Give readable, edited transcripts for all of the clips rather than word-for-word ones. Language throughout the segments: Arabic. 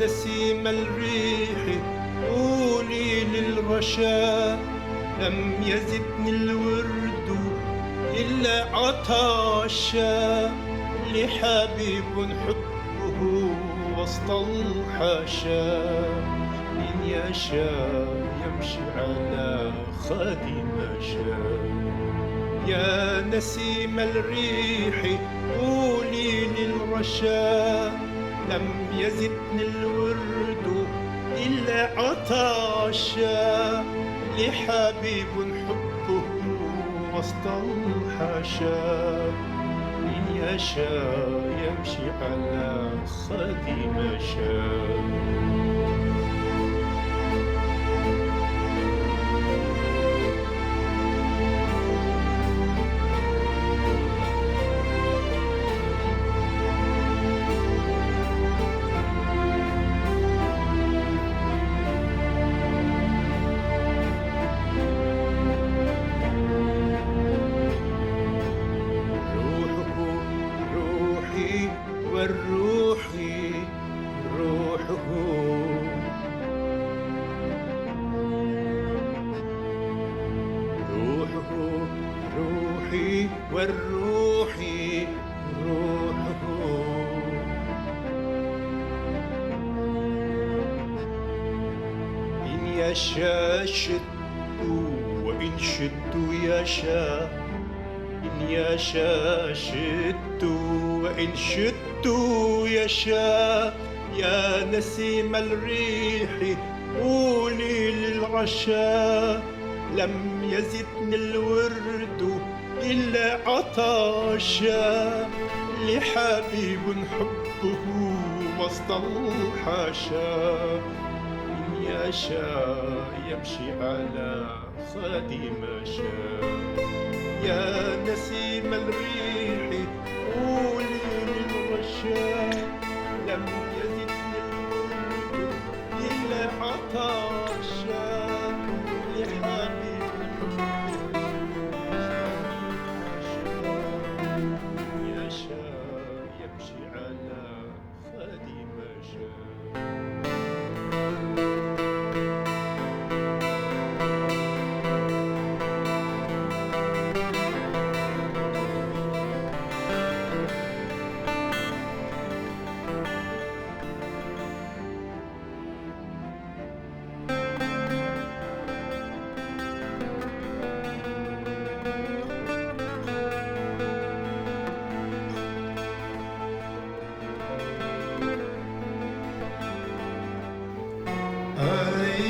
نسيم الريح قولي للرشا لم يزدني الورد إلا عطاشا لحبيب حبه وسط الحاشا إن يشاء يمشي على خد مشى. يا نسيم الريح قولي للرشا لم يزدني الورد إلا عطاشا لحبيب حبه وسط الحاشا إن يشاء يمشي على خد مشى. والروح روحه روحه روحي والروح روحه إن يشاء شد وإن شد يشاء إن يشاء شد وإن شد يشاء. يا نسيم الريح قولي للعشا لم يزدني الورد إلا عطاشا لحبيب حبه وسط الحاشا إن يشاء يمشي على خد مشى. يا نسيم الريح قولي للرشا لم يزدني الورد إلا عطاشا لحبيب حبه يشاء يمشي على خد مشى.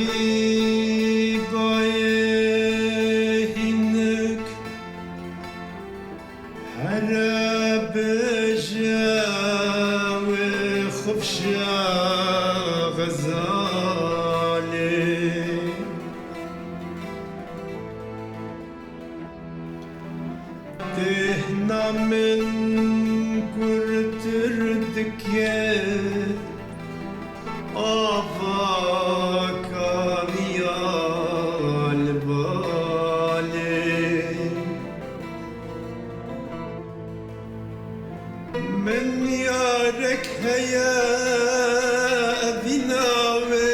ای گایه هینک هر بجا و خفشا غزالی تهنا من kurturduk ye Afakan yal bali Men yarek heye binawe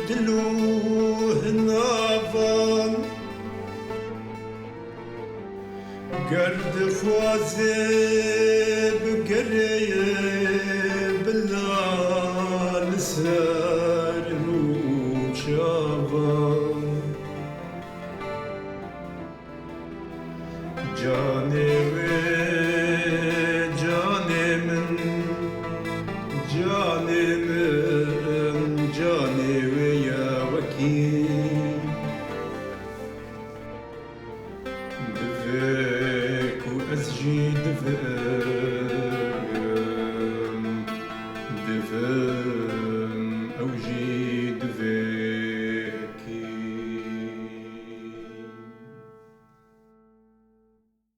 Diluh navan Gerd khwaze bgereye Bilal ser nuçavan Canime canimin Canimin canime ya vakil دفاك وأسجي دفاك